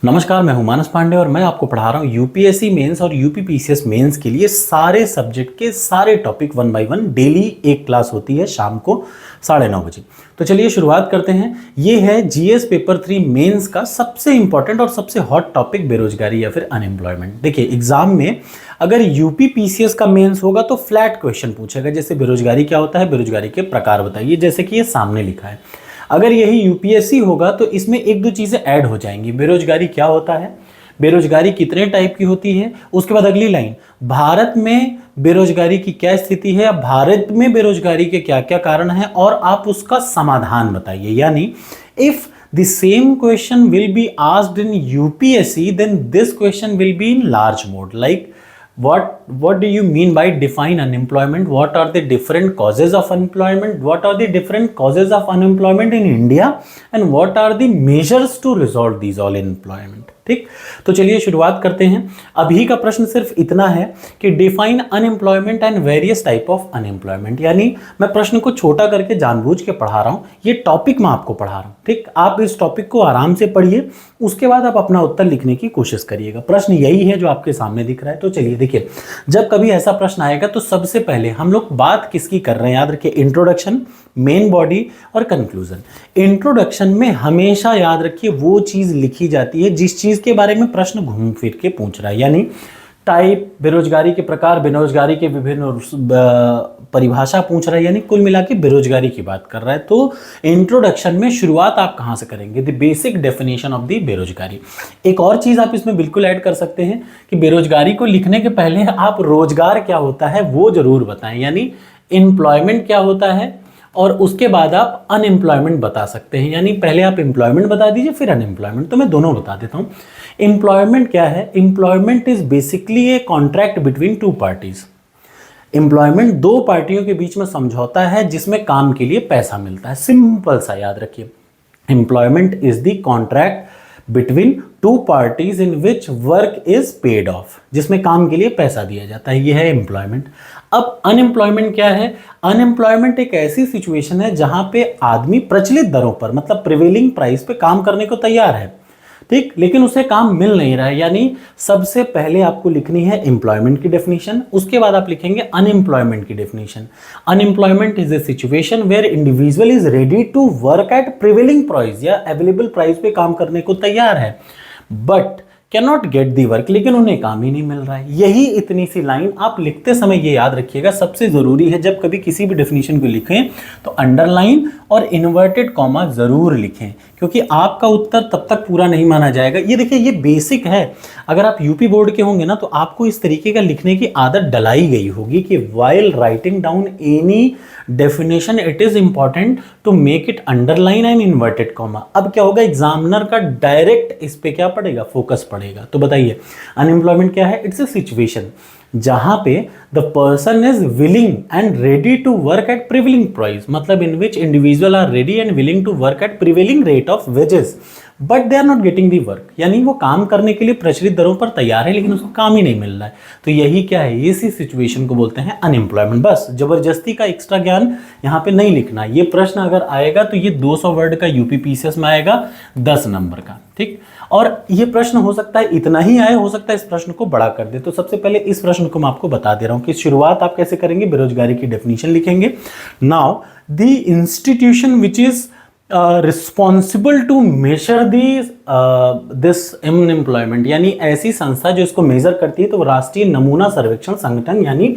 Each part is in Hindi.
नमस्कार, मैं हूं मानस पांडे और मैं आपको पढ़ा रहा हूं यूपीएससी मेंस और यूपीपीसीएस मेंस के लिए सारे सब्जेक्ट के सारे topic one by one. Daily एक क्लास होती है शाम को 9:30 बजे। तो चलिए शुरुआत करते हैं। ये है जीएस पेपर 3 मेंस का सबसे इंपॉर्टेंट और सबसे हॉट टॉपिक बेरोजगारी या फिर अनएम्प्लॉयमेंट। देखिए एग्जाम में अगर यूपीपीसीएस का मेंस होगा तो फ्लैट क्वेश्चन पूछेगा, जैसे बेरोजगारी क्या होता है, बेरोजगारी के प्रकार बताइए, जैसे कि ये सामने लिखा है। अगर यही यूपीएससी होगा तो इसमें एक दो चीजें ऐड हो जाएंगी। बेरोजगारी क्या होता है, बेरोजगारी कितने टाइप की होती है, उसके बाद अगली लाइन भारत में बेरोजगारी की क्या स्थिति है, भारत में बेरोजगारी के क्या क्या कारण हैं और आप उसका समाधान बताइए। यानी if the same question will be asked in UPSC then this question will be in large mode. Like what do you mean by define unemployment, what are the different causes of unemployment, what are the different causes of unemployment in India and what are the measures to resolve these all unemployment। ठीक, तो चलिए शुरुआत करते हैं। अभी का प्रश्न सिर्फ इतना है कि define unemployment and various type of unemployment. यानी मैं प्रश्न को छोटा करके जानबूझ के पढ़ा रहा हूं, ये टॉपिक मैं आपको पढ़ा रहा हूं। ठीक, आप इस टॉपिक को आराम से पढ़िए, उसके बाद आप अपना उत्तर लिखने की कोशिश करिएगा। प्रश्न यही है जो आपके सामने दिख रहा है। तो चलिए देखिए, जब कभी ऐसा प्रश्न आएगा तो सबसे पहले हम लोग बात किसकी कर रहे हैं, याद रखिए इंट्रोडक्शन, मेन बॉडी और कंक्लूजन। इंट्रोडक्शन में हमेशा याद रखिए वो चीज लिखी जाती है जिस चीज के बारे में प्रश्न घूम फिर के पूछ रहा है। यानी टाइप, बेरोजगारी के प्रकार, बेरोजगारी के विभिन्न परिभाषा पूछ रहा है, यानी कुल मिला के बेरोजगारी की बात कर रहा है। तो इंट्रोडक्शन में शुरुआत आप कहां से करेंगे, the basic definition of the बेरोजगारी। एक और चीज आप इसमें बिल्कुल ऐड कर सकते हैं कि बेरोजगारी को लिखने के पहले आप रोजगार क्या होता है वो जरूर बताएं। यानी एम्प्लॉयमेंट क्या होता है और उसके बाद आप अनएम्प्लॉयमेंट बता सकते हैं। यानी पहले आप एम्प्लॉयमेंट बता दीजिए फिर अनएम्प्लॉयमेंट। तो मैं दोनों बता देता हूं। एम्प्लॉयमेंट क्या है, employment is basically a contract between two parties. Employment दो पार्टियों के बीच में समझौता है जिसमें काम के लिए पैसा मिलता है। सिंपल सा याद रखिए, employment is the contract between two parties in which work is paid of, जिसमें काम के लिए पैसा दिया जाता है। यह है एम्प्लॉयमेंट। अब अनएम्प्लॉयमेंट क्या है, अनएम्प्लॉयमेंट एक ऐसी सिचुएशन है जहां पे आदमी प्रचलित दरों पर, मतलब प्रिवेलिंग प्राइस पे काम करने को तैयार है, ठीक, लेकिन उसे काम मिल नहीं रहा है। यानी सबसे पहले आपको लिखनी है एम्प्लॉयमेंट की डेफिनेशन, उसके बाद आप लिखेंगे अनएम्प्लॉयमेंट की definition. Unemployment is a situation where individual is ready to work at prevailing price या अवेलेबल प्राइस पे काम करने को तैयार है, but cannot get the work, लेकिन उन्हें काम ही नहीं मिल रहा है। यही इतनी सी लाइन आप लिखते समय ये याद रखिएगा, सबसे जरूरी है जब कभी किसी भी डेफिनेशन को लिखें तो अंडरलाइन और इन्वर्टेड कॉमा जरूर लिखें, क्योंकि आपका उत्तर तब तक पूरा नहीं माना जाएगा। ये देखिए, ये बेसिक है। अगर आप यूपी बोर्ड के होंगे ना तो आपको इस तरीके का लिखने की आदत डलाई गई होगी कि while writing down any definition it is important to make it underline and inverted comma. अब क्या होगा, एग्जामिनर का डायरेक्ट इस पे क्या पड़ेगा, फोकस पड़ेगा। तो बताइए अनएम्प्लॉयमेंट क्या है, इट्स अ सिचुएशन जहां पे the person is willing and ready to work at prevailing price, मतलब in which individual are ready and willing to work at prevailing rate of wages but they are not getting the work. यानी वो काम करने के लिए प्रचलित दरों पर तैयार है लेकिन उसको काम ही नहीं मिल रहा है। तो यही क्या है, इसी सिचुएशन को बोलते हैं अनएम्प्लॉयमेंट। बस जबरदस्ती का एक्स्ट्रा ज्ञान यहाँ पे नहीं लिखना। ये प्रश्न अगर आएगा तो ये 200 वर्ड का यूपीपीसीएस में आएगा, 10 नंबर का, ठीक। और ये प्रश्न हो सकता है इतना ही आए, हो सकता है इस प्रश्न को बड़ा कर दे। तो सबसे पहले इस प्रश्न को मैं आपको बता दे रहा हूं कि शुरुआत आप कैसे करेंगे, बेरोजगारी की डेफिनेशन लिखेंगे। Now the institution which is responsible to measure this unemployment, यानी ऐसी संस्था जो इसको मेजर करती है तो राष्ट्रीय नमूना सर्वेक्षण संगठन यानी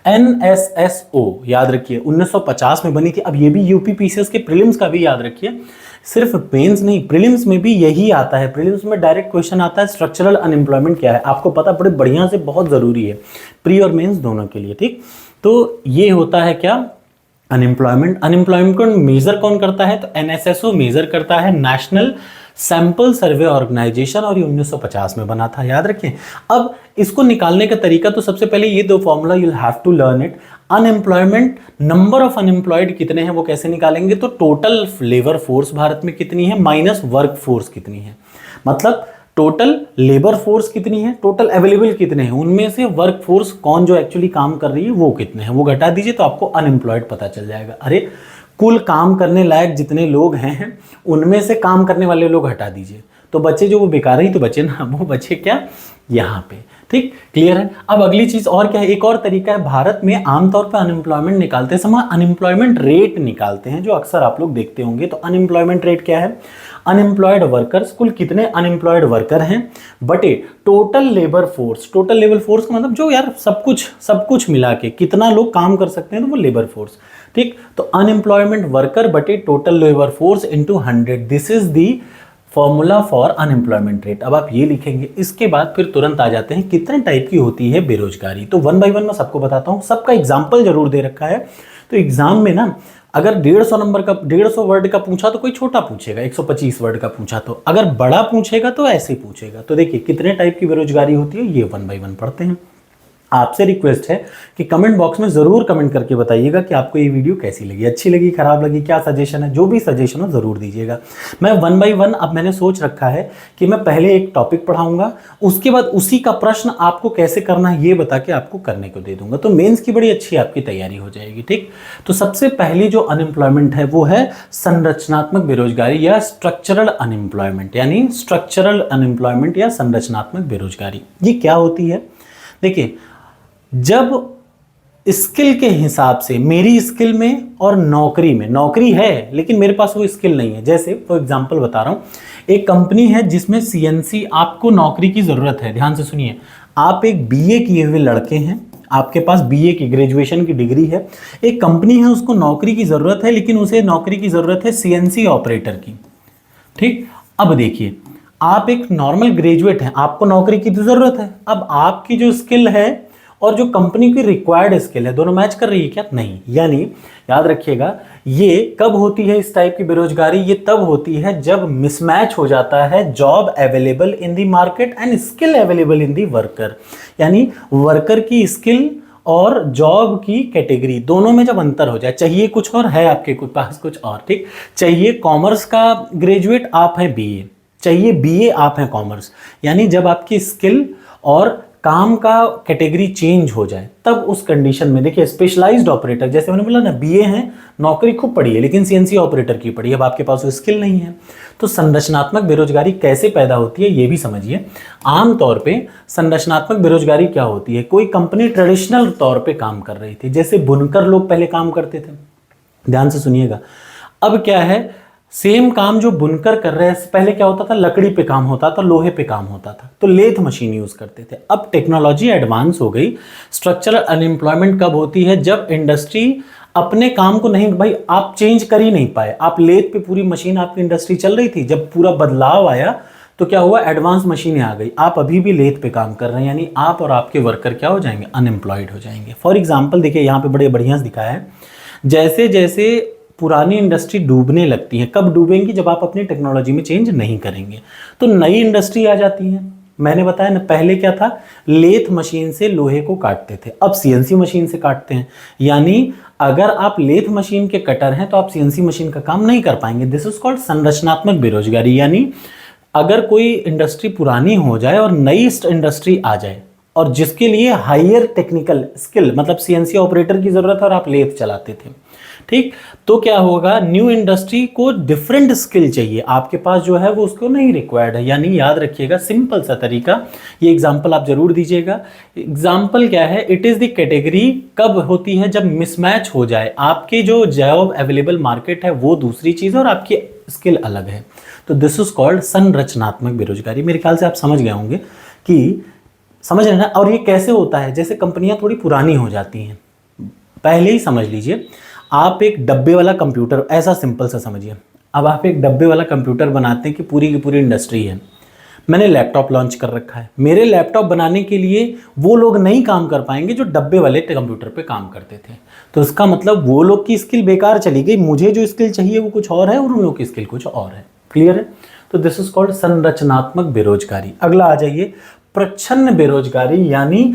NSSO, याद रखिए 1950 में बनी थी। अब ये भी यूपीपीसीएस के प्रीलिम्स का भी याद रखिए, सिर्फ मेंस नहीं प्रीलिम्स में भी यही आता है। प्रीलिम्स में डायरेक्ट क्वेश्चन आता है स्ट्रक्चरल अनएम्प्लॉयमेंट क्या है, आपको पता बड़े बढ़िया से, बहुत जरूरी है प्री और मेंस दोनों के लिए, ठीक। तो ये होता है क्या, अनएम्प्लॉयमेंट। अनएम्प्लॉयमेंट को मेजर कौन करता है, तो NSSO मेजर करता है, नेशनल सैंपल सर्वे ऑर्गेनाइजेशन, और ये 1950 में बना था, याद रखें। अब इसको निकालने का तरीका, तो सबसे पहले ये दो formula you have to learn it. Unemployment, number of unemployed कितने हैं वो कैसे निकालेंगे, तो टोटल लेबर फोर्स भारत में कितनी है माइनस वर्क फोर्स कितनी है, मतलब टोटल लेबर फोर्स कितनी है, टोटल अवेलेबल कितने हैं, उनमें से वर्क फोर्स कौन जो एक्चुअली काम कर रही है वो कितने हैं, वो घटा दीजिए तो आपको अनएम्प्लॉयड पता चल जाएगा। अरे कुल काम करने लायक जितने लोग हैं उनमें से काम करने वाले लोग हटा दीजिए तो बच्चे जो वो बेकार ही तो बचे ना, वो बचे क्या यहाँ पे। ठीक, क्लियर है। अब अगली चीज और क्या है, एक और तरीका है, भारत में आमतौर पर अनएम्प्लॉयमेंट निकालते समय अनएम्प्लॉयमेंट रेट निकालते हैं, जो अक्सर आप लोग देखते होंगे। तो अनएम्प्लॉयमेंट रेट क्या है, अनएम्प्लॉयड वर्कर्स, कुल कितने अनएम्प्लॉयड वर्कर हैं बटे total labour force. Total labour force का मतलब जो यार सब कुछ मिला के कितना लोग काम कर सकते हैं, तो वो लेबर फोर्स। ठीक, तो अनएम्प्लॉयमेंट वर्कर बटे total labour force into 100, this is the formula for unemployment rate. अब आप ये लिखेंगे, इसके बाद फिर तुरंत आ जाते हैं कितने टाइप की होती है बेरोजगारी। तो 1 बाय 1 मैं सबको बताता हूं, सबका एग्जाम्पल जरूर दे रखा है। तो एग्जाम में ना अगर 150 नंबर का 150 वर्ड का पूछा तो कोई छोटा पूछेगा, 125 वर्ड का पूछा तो, अगर बड़ा पूछेगा तो ऐसे ही पूछेगा। तो देखिए कितने टाइप की बेरोजगारी होती है, ये 1 बाय 1 पढ़ते हैं। आपसे रिक्वेस्ट है कि कमेंट बॉक्स में जरूर कमेंट करके बताइएगा कि आपको ये वीडियो कैसी लगी, अच्छी लगी, खराब लगी, क्या सजेशन है, जो भी सजेशन हो जरूर दीजिएगा। मैं 1 बाय 1 अब मैंने सोच रखा है कि मैं पहले एक टॉपिक पढ़ाऊंगा, उसके बाद उसी का प्रश्न आपको कैसे करना है ये बता के आपको करने को दे दूंगा। तो मेंस की बड़ी अच्छी आपकी तैयारी हो जाएगी। ठीक, तो सबसे पहली जो अनएम्प्लॉयमेंट है वो है संरचनात्मक बेरोजगारी या स्ट्रक्चरल अनएम्प्लॉयमेंट, यानी स्ट्रक्चरल अनएम्प्लॉयमेंट या संरचनात्मक बेरोजगारी। ये क्या होती है, देखिए जब स्किल के हिसाब से, मेरी स्किल में और नौकरी में, नौकरी है लेकिन मेरे पास वो स्किल नहीं है। जैसे फॉर एग्जांपल बता रहा हूं, एक कंपनी है जिसमें सीएनसी, आपको नौकरी की जरूरत है, ध्यान से सुनिए। आप एक बीए किए हुए लड़के हैं, आपके पास बीए की ग्रेजुएशन की डिग्री है, एक कंपनी है उसको नौकरी की जरूरत है, लेकिन उसे नौकरी की जरूरत है सीएनसी ऑपरेटर की। ठीक, अब देखिए आप एक नॉर्मल ग्रेजुएट हैं, आपको नौकरी की तो जरूरत है। अब आपकी जो स्किल है और जो कंपनी की रिक्वायर्ड स्किल है, दोनों मैच कर रही है क्या? नहीं। यानी याद रखिएगा, ये कब होती है इस टाइप की बेरोजगारी, ये तब होती है जब मिसमैच हो जाता है job available in the market and skill available in the worker. यानी वर्कर की स्किल और जॉब की कैटेगरी दोनों में जब अंतर हो जाए, चाहिए कुछ और है आपके पास कुछ और। ठीक, चाहिए कॉमर्स का ग्रेजुएट, आप हैं बीए, चाहिए बीए, आप हैं कॉमर्स। यानी जब आपकी स्किल और काम का कैटेगरी चेंज हो जाए, तब उस कंडीशन में देखिए स्पेशलाइज्ड ऑपरेटर, जैसे मैंने बोला ना बीए हैं, नौकरी खूब पड़ी है लेकिन सीएनसी ऑपरेटर की पड़ी है, अब आपके पास वो स्किल नहीं है। तो संरचनात्मक बेरोजगारी कैसे पैदा होती है ये भी समझिए। आमतौर पे संरचनात्मक बेरोजगारी क्या होती है, कोई कंपनी ट्रेडिशनल तौर पे काम कर रही थी, जैसे बुनकर लोग पहले काम करते थे, ध्यान से सुनिएगा। अब क्या है, सेम काम जो बुनकर कर रहे हैं, पहले क्या होता था, लकड़ी पे काम होता था, लोहे पे काम होता था, तो लेथ मशीन यूज करते थे। अब टेक्नोलॉजी एडवांस हो गई। स्ट्रक्चरल अनएम्प्लॉयमेंट कब होती है, जब इंडस्ट्री अपने काम को नहीं, भाई आप चेंज कर ही नहीं पाए, आप लेथ पे पूरी मशीन आपकी इंडस्ट्री चल रही थी, जब पूरा बदलाव आया तो क्या हुआ, एडवांस मशीनें आ गई, आप अभी भी लेथ पे काम कर रहे हैं, यानी आप और आपके वर्कर क्या हो जाएंगे, अनएम्प्लॉयड हो जाएंगे। फॉर एग्जाम्पल देखिए यहाँ पे बड़े बढ़िया दिखाया है, जैसे जैसे पुरानी इंडस्ट्री डूबने लगती है, कब डूबेंगी, जब आप अपनी टेक्नोलॉजी में चेंज नहीं करेंगे, तो नई इंडस्ट्री आ जाती है। मैंने बताया ना, पहले क्या था, लेथ मशीन से लोहे को काटते थे, अब सीएनसी मशीन से काटते हैं। यानी अगर आप लेथ मशीन के कटर हैं तो आप सीएनसी मशीन का काम नहीं कर पाएंगे। दिस इज कॉल्ड संरचनात्मक बेरोजगारी। यानी अगर कोई इंडस्ट्री पुरानी हो जाए और नई इंडस्ट्री आ जाए, और जिसके लिए हायर टेक्निकल स्किल, मतलब सीएनसी ऑपरेटर की जरूरत है और आप लेथ चलाते थे, ठीक, तो क्या होगा, न्यू इंडस्ट्री को डिफरेंट स्किल चाहिए, आपके पास जो है वो उसको नहीं रिक्वायर्ड है। यानी याद रखिएगा, सिंपल सा तरीका, ये एग्जांपल आप जरूर दीजिएगा। एग्जांपल क्या है, इट इज द कैटेगरी कब होती है, जब मिसमैच हो जाए, आपके जो जॉब अवेलेबल मार्केट है वो दूसरी चीज और आपकी स्किल अलग है। तो दिस इज कॉल्ड संरचनात्मक बेरोजगारी। मेरे ख्याल से आप समझ गए होंगे कि समझ रहे ना। और ये कैसे होता है, जैसे कंपनियां थोड़ी पुरानी हो जाती हैं, पहले ही समझ लीजिए, आप एक डब्बे वाला कंप्यूटर, ऐसा सिंपल सा समझिए, अब आप एक डब्बे वाला कंप्यूटर बनाते हैं कि पूरी की पूरी इंडस्ट्री है, मैंने लैपटॉप लॉन्च कर रखा है, मेरे लैपटॉप बनाने के लिए वो लोग नहीं काम कर पाएंगे जो डब्बे वाले कंप्यूटर पे काम करते थे, तो इसका मतलब वो लोग की स्किल बेकार चली गई, मुझे जो स्किल चाहिए वो कुछ और है और उन लोग की स्किल कुछ और है। क्लियर है? तो दिस इज कॉल्ड संरचनात्मक बेरोजगारी। अगला आ जाइए, प्रच्छन्न बेरोजगारी, यानी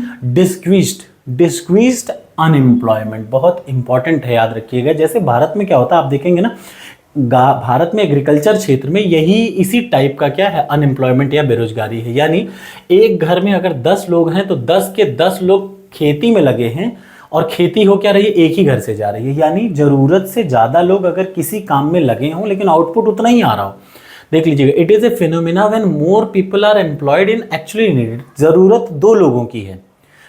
डिस्क्रीज्ड अनएम्प्लॉयमेंट। बहुत इंपॉर्टेंट है, याद रखिएगा। जैसे भारत में क्या होता है, आप देखेंगे ना, भारत में एग्रीकल्चर क्षेत्र में यही इसी टाइप का क्या है, अनएम्प्लॉयमेंट या बेरोजगारी है। यानी एक घर में अगर 10 लोग हैं तो 10 के 10 लोग खेती में लगे हैं, और खेती हो क्या रही है, एक ही घर से जा रही है। यानी जरूरत से ज्यादा लोग अगर किसी काम में लगे हों लेकिन आउटपुट उतना ही आ रहा हो, देख लीजिएगा, it is a phenomena when more people are employed in actually needed. जरूरत 2 लोगों की है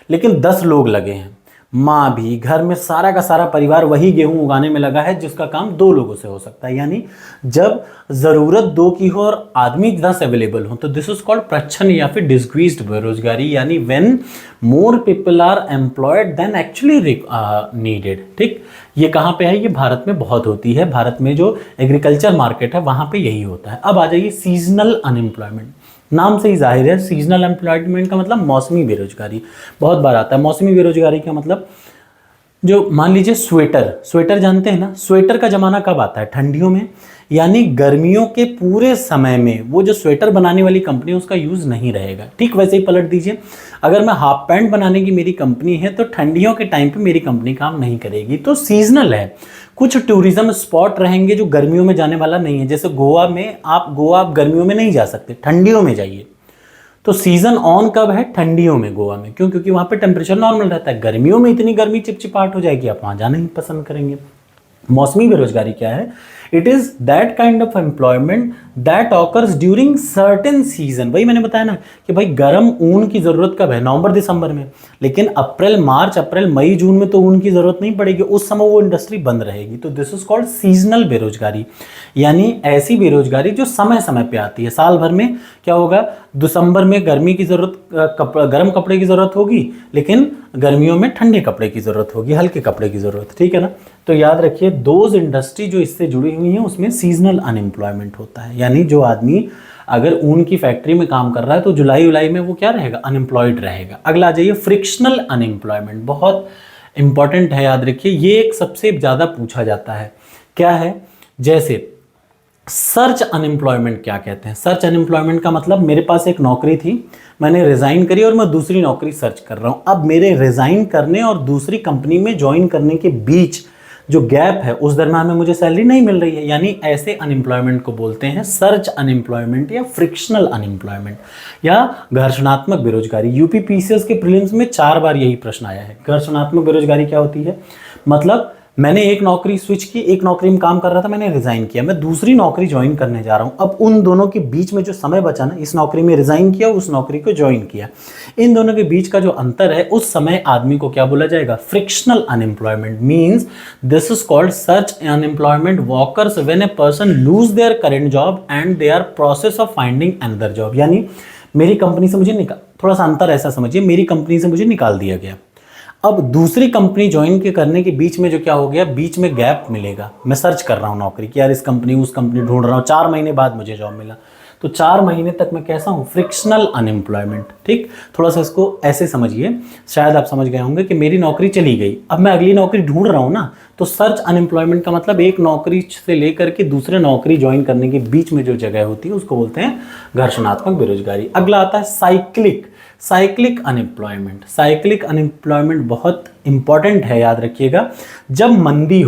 लेकिन 10 लोग लगे हैं। माँ भी, घर में सारा का सारा परिवार वही गेहूं उगाने में लगा है जिसका काम 2 लोगों से हो सकता है। यानी जब जरूरत 2 की हो और आदमी 10 अवेलेबल हो तो दिस इज कॉल्ड प्रच्छन्न या फिर डिस्क्रीज्ड बेरोजगारी, यानी when more people are employed then actually needed. ठीक, ये कहाँ पे है? ये भारत में बहुत होती है। भारत में जो एग्रीकल्चर मार्केट है वहाँ पे यही होता है। अब आ जाइए सीजनल अनएम्प्लॉयमेंट। नाम से ही जाहिर है सीजनल एम्प्लॉयमेंट का मतलब मौसमी बेरोजगारी। बहुत बार आता है मौसमी बेरोजगारी का मतलब, जो मान लीजिए स्वेटर जानते हैं ना, स्वेटर का जमाना कब आता है? ठंडियों में, यानी गर्मियों के पूरे समय में वो जो स्वेटर बनाने वाली कंपनी है उसका यूज नहीं रहेगा। ठीक वैसे ही पलट दीजिए, अगर मैं हाफ पैंट बनाने की मेरी कंपनी है तो ठंडियों के टाइम पे मेरी कंपनी काम नहीं करेगी। तो सीजनल है। कुछ टूरिज्म स्पॉट रहेंगे जो गर्मियों में जाने वाला नहीं है, जैसे गोवा में, आप गर्मियों में नहीं जा सकते, ठंडियों में जाइए। तो सीजन ऑन कब है? ठंडियों में गोवा में। क्यों? क्योंकि वहां पे टेम्परेचर नॉर्मल रहता है। गर्मियों में इतनी गर्मी चिपचिपाहट हो जाएगी, आप वहां जाना ही पसंद करेंगे। मौसमी बेरोजगारी क्या है? It is that kind of employment that occurs during certain season. वही मैंने बताया ना कि भाई गर्म ऊन की जरूरत कब है? नवंबर दिसंबर में। लेकिन अप्रैल मई जून में तो ऊन की जरूरत नहीं पड़ेगी, उस समय वो इंडस्ट्री बंद रहेगी। तो दिस इज कॉल्ड सीजनल बेरोजगारी, यानी ऐसी बेरोजगारी जो समय समय पे आती है। साल भर में क्या होगा? दिसंबर में गर्मी की जरूरत, गर्म कपड़े की जरूरत होगी, लेकिन गर्मियों में ठंडे कपड़े की जरूरत होगी, हल्के कपड़े की जरूरत। ठीक है ना? तो याद रखिए, दोज इंडस्ट्री जो इससे जुड़ी हुई है उसमें सीजनल अनएम्प्लॉयमेंट होता है। यानी जो आदमी अगर ऊन की फैक्ट्री में काम कर रहा है तो जुलाई में वो क्या रहेगा? अनएम्प्लॉयड रहेगा। अगला आ जाइए फ्रिक्शनल अनएम्प्लॉयमेंट। बहुत इंपॉर्टेंट है, याद रखिए, ये एक सबसे ज़्यादा पूछा जाता है। क्या है? जैसे सर्च अनएम्प्लॉयमेंट क्या कहते हैं? सर्च अनएम्प्लॉयमेंट का मतलब, मेरे पास एक नौकरी थी, मैंने रिज़ाइन करी और मैं दूसरी नौकरी सर्च कर रहा हूँ। अब मेरे रिज़ाइन करने और दूसरी कंपनी में ज्वाइन करने के बीच जो गैप है उस दरम्यान में मुझे सैलरी नहीं मिल रही है, यानी ऐसे अनएम्प्लॉयमेंट को बोलते हैं सर्च अनएम्प्लॉयमेंट या फ्रिक्शनल अनएम्प्लॉयमेंट या घर्षणात्मक बेरोजगारी। यूपी पीसीएस के प्रीलिम्स में 4 बार यही प्रश्न आया है। घर्षणात्मक बेरोजगारी क्या होती है? मतलब मैंने एक नौकरी स्विच की, एक नौकरी में काम कर रहा था, मैंने रिजाइन किया, मैं दूसरी नौकरी ज्वाइन करने जा रहा हूं। अब उन दोनों के बीच में जो समय बचा ना, इस नौकरी में रिजाइन किया, उस नौकरी को ज्वाइन किया, इन दोनों के बीच का जो अंतर है उस समय आदमी को क्या बोला जाएगा? Frictional unemployment. Means this is called search unemployment walkers when a person lose their current job and they are process of finding another job. यानी मेरी कंपनी से मुझे थोड़ा सा अंतर ऐसा समझिए, मेरी कंपनी से मुझे निकाल दिया गया, अब दूसरी कंपनी ज्वाइन के करने के बीच में जो क्या हो गया, बीच में गैप मिलेगा। मैं सर्च कर रहा हूँ नौकरी की, यार इस कंपनी उस कंपनी ढूंढ रहा हूँ, 4 महीने बाद मुझे जॉब मिला, तो 4 महीने तक मैं कैसा हूँ? Frictional unemployment. ठीक, थोड़ा सा इसको ऐसे समझिए, शायद आप समझ गए होंगे कि मेरी नौकरी चली गई, अब मैं अगली नौकरी ढूंढ रहा हूँ ना, तो सर्च अनएम्प्लॉयमेंट का मतलब एक नौकरी से लेकर के दूसरे नौकरी ज्वाइन करने के बीच में जो जगह होती है उसको बोलते हैं घर्षणात्मक बेरोजगारी। अगला आता है साइक्लिक अनएम्प्लॉयमेंट। साइक्लिक अनएम्प्लॉयमेंट बहुत इंपॉर्टेंट है, याद रखिएगा। जब मंदी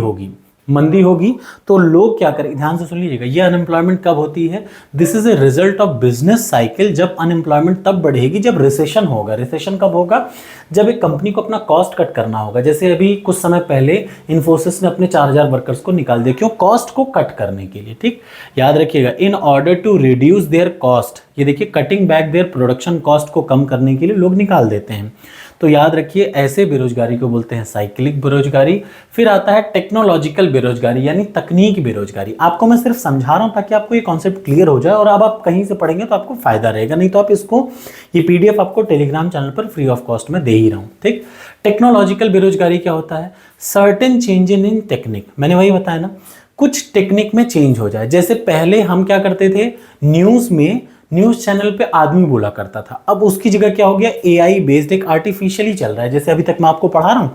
होगी तो लोग क्या करें? ध्यान से सुन लीजिएगा, ये अनएम्प्लॉयमेंट कब होती है? This is a result of business cycle. जब अनएम्प्लॉयमेंट तब बढ़ेगी जब रिसेशन होगा। रिसेशन कब होगा? जब एक कंपनी को अपना कॉस्ट कट करना होगा। जैसे अभी कुछ समय पहले इन्फोसिस ने अपने 4000 वर्कर्स को निकाल दिया, क्यों? कॉस्ट को कट करने के लिए। ठीक, याद रखिएगा, in order to reduce their cost, ये देखिए, cutting back their production cost को कम करने के लिए लोग निकाल देते हैं। तो याद रखिए, ऐसे बेरोजगारी को बोलते हैं साइक्लिक बेरोजगारी। फिर आता है टेक्नोलॉजिकल बेरोजगारी, यानी तकनीकी बेरोजगारी। आपको मैं सिर्फ समझा रहा हूं ताकि आपको ये कॉन्सेप्ट क्लियर हो जाए, और अब आप कहीं से पढ़ेंगे तो आपको फायदा रहेगा, नहीं तो आप इसको, ये पीडीएफ आपको टेलीग्राम चैनल पर फ्री ऑफ कॉस्ट में दे ही रहा हूं। ठीक, टेक्नोलॉजिकल बेरोजगारी क्या होता है? Certain change in technique. मैंने वही बताया ना, कुछ टेक्निक में चेंज हो जाए। जैसे पहले हम क्या करते थे, न्यूज़ चैनल पे आदमी बोला करता था, अब उसकी जगह क्या हो गया? एआई बेस्ड, एक आर्टिफिशियली चल रहा है। जैसे अभी तक मैं आपको पढ़ा रहा हूं,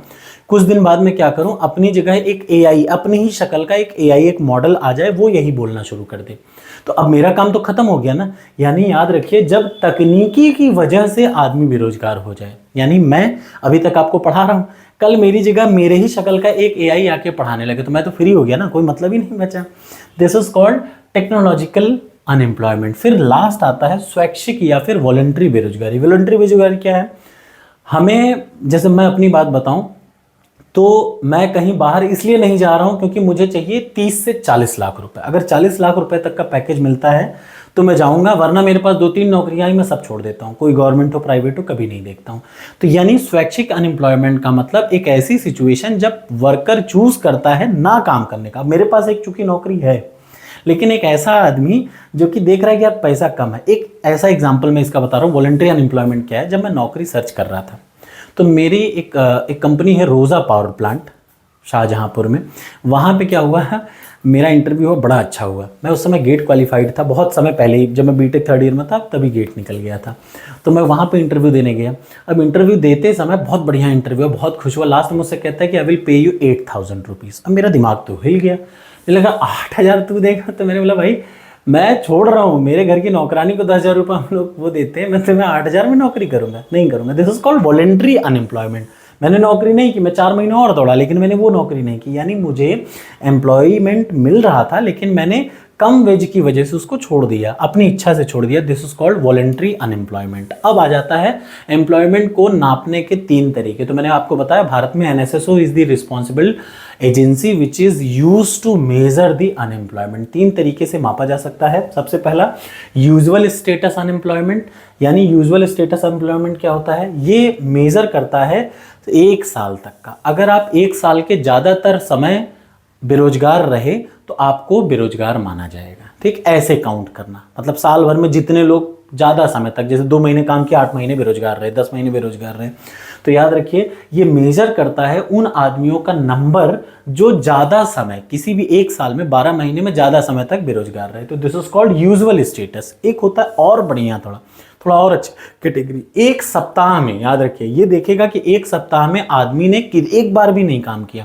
कुछ दिन बाद में क्या करूं, अपनी जगह एक एआई, अपनी ही शक्ल का एक एआई, एक मॉडल आ जाए, वो यही बोलना शुरू कर दे, तो अब मेरा काम तो खत्म हो गया ना। यानी याद रखिए, जब तकनीकी की वजह से आदमी बेरोजगार हो जाए, यानी मैं अभी तक आपको पढ़ा रहा हूं, कल मेरी जगह मेरे ही शक्ल का एक एआई आके पढ़ाने लगे, तो मैं तो फ्री हो गया ना, कोई मतलब ही नहीं बचा। This is called technological unemployment. फिर लास्ट आता है स्वैच्छिक या फिर वॉलंटरी बेरोजगारी। वॉलंटरी बेरोजगारी क्या है? हमें, जैसे मैं अपनी बात बताऊं, तो मैं कहीं बाहर इसलिए नहीं जा रहा हूं क्योंकि मुझे चाहिए 30 से 40 लाख रुपए। अगर 40 लाख रुपए तक का पैकेज मिलता है तो मैं जाऊंगा, वरना मेरे पास 2-3 नौकरियां ही मैं सब छोड़ देता हूं, कोई गवर्नमेंट हो प्राइवेट हो कभी नहीं देखता हूं। तो यानी स्वैच्छिक अनएम्प्लॉयमेंट का मतलब एक ऐसी सिचुएशन जब वर्कर चूज करता है ना काम करने का। मेरे पास एक चूंकि नौकरी है, लेकिन एक ऐसा आदमी जो कि देख रहा है कि यार पैसा कम है। एक ऐसा एग्जाम्पल मैं इसका बता रहा हूँ, वॉलंटरी अनएम्प्लॉयमेंट क्या है। जब मैं नौकरी सर्च कर रहा था तो मेरी एक कंपनी है रोज़ा पावर प्लांट शाहजहांपुर में, वहाँ पे क्या हुआ है, मेरा इंटरव्यू हुआ, बड़ा अच्छा हुआ। मैं उस समय गेट क्वालिफाइड था, बहुत समय पहले ही, जब मैं बीटेक 3rd ईयर में था तभी गेट निकल गया था। तो मैं वहाँ पे इंटरव्यू देने गया। अब इंटरव्यू देते समय बहुत बढ़िया इंटरव्यू, बहुत खुश हुआ। लास्ट में मुझसे कहता है कि I will pay you 8,000 rupees. अब मेरा दिमाग तो हिल गया, मुझे लगा 8,000 तू देगा। तो मैंने बोला भाई मैं छोड़ रहा हूँ, मेरे घर की नौकरानी को 10,000 रुपये हम लोग वो देते हैं, मैं 8,000 में नौकरी करूँगा? नहीं करूँगा। This is called voluntary unemployment. मैंने नौकरी नहीं की, मैं 4 महीने और दौड़ा, लेकिन मैंने वो नौकरी नहीं की। यानी मुझे एम्प्लॉयमेंट मिल रहा था लेकिन मैंने कम वेज की वजह से उसको छोड़ दिया, अपनी इच्छा से छोड़ दिया। This is called voluntary unemployment. अब आ जाता है एम्प्लॉयमेंट को नापने के 3 तरीके। तो मैंने आपको बताया भारत में NSSO is the responsible agency which is use to measure the unemployment. 3 तरीके से मापा जा सकता है। सबसे पहला यूजुअल स्टेटस अनएम्प्लॉयमेंट, यानी यूजुअल स्टेटस अनएम्प्लॉयमेंट क्या होता है, ये मेजर करता है 1 साल तक का। अगर आप 1 साल के ज़्यादातर समय बेरोजगार रहे तो आपको बेरोजगार माना जाएगा। ठीक, ऐसे काउंट करना, मतलब साल भर में जितने लोग ज़्यादा समय तक, जैसे 2 महीने काम किया, 8 महीने बेरोजगार रहे, 10 महीने बेरोजगार रहे, तो याद रखिए ये मेजर करता है उन आदमियों का नंबर जो ज़्यादा समय, किसी भी 1 साल में 12 महीने में ज़्यादा समय तक बेरोजगार रहे। तो this is called usual status. एक होता है और बढ़िया, थोड़ा और अच्छी कैटेगरी, 1 सप्ताह में। याद रखिए ये देखेगा कि 1 सप्ताह में आदमी ने एक बार भी नहीं काम किया,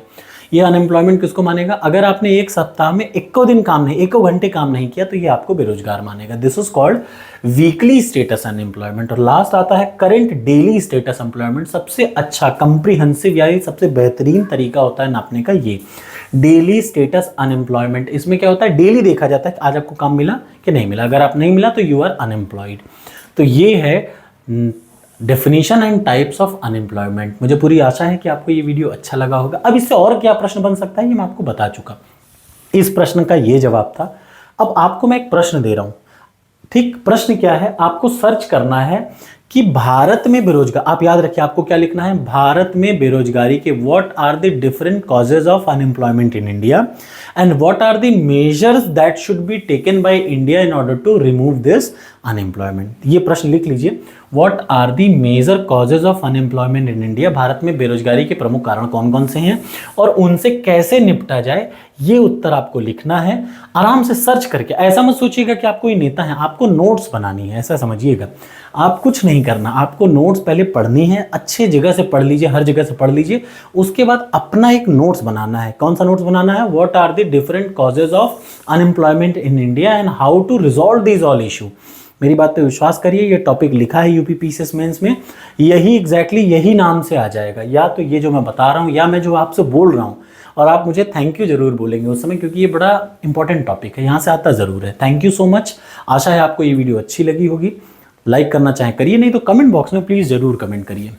ये अनएम्प्लॉयमेंट किसको मानेगा? अगर आपने 1 सप्ताह में 1 दिन काम नहीं, 1 घंटे काम नहीं किया तो ये आपको बेरोजगार मानेगा। This is called weekly status unemployment. और लास्ट आता है करंट डेली स्टेटस एम्प्लॉयमेंट। सबसे अच्छा कंप्रीहेंसिव यानी सबसे बेहतरीन तरीका होता है नापने का ये डेली स्टेटस अनएम्प्लॉयमेंट। इसमें क्या होता है, डेली देखा जाता है कि आज आपको काम मिला कि नहीं मिला। अगर आप नहीं मिला तो यू आर अनएम्प्लॉयड। तो ये है definition and types of unemployment. मुझे पूरी आशा है कि आपको ये वीडियो अच्छा लगा होगा। अब इससे और क्या प्रश्न बन सकता है ये मैं आपको बता चुका। इस प्रश्न का ये जवाब था। अब आपको मैं एक प्रश्न दे रहा हूं। ठीक, प्रश्न क्या है, आपको सर्च करना है कि भारत में बेरोजगार, आप याद रखिए आपको क्या लिखना है, भारत में बेरोजगारी के what are the different causes of unemployment in India and what are the measures that should be taken by India in order to remove this unemployment. ये प्रश्न लिख लीजिए, what are the major causes of unemployment in India. Bharat में बेरोजगारी के प्रमुख कारण कौन कौन से हैं और उनसे कैसे निपटा जाए, ये उत्तर आपको लिखना है आराम से सर्च करके। ऐसा मत सोचिएगा कि आप कोई नेता है, आपको नोट्स बनानी है, ऐसा समझिएगा। आप कुछ नहीं करना, आपको नोट्स पहले पढ़नी है, अच्छे जगह से पढ़ लीजिए, हर जगह से पढ़ लीजिए। उसके बाद अपना एक नोट्स बनाना है। कौन सा नोट्स बनाना है? What are the different causes of unemployment in India and how to resolve this all issue. मेरी बात पे विश्वास करिए, ये टॉपिक लिखा है यूपी पीसीएस मेंस में, यही एग्जैक्टली यही नाम से आ जाएगा। या तो ये जो मैं बता रहा हूँ या मैं जो आपसे बोल रहा हूँ, और आप मुझे थैंक यू जरूर बोलेंगे उस समय, क्योंकि ये बड़ा इंपॉर्टेंट टॉपिक है, यहाँ से आता ज़रूर है। Thank you so much. आशा है आपको ये वीडियो अच्छी लगी होगी। लाइक करना चाहे करिए, नहीं तो कमेंट बॉक्स में प्लीज़ ज़रूर कमेंट करिए।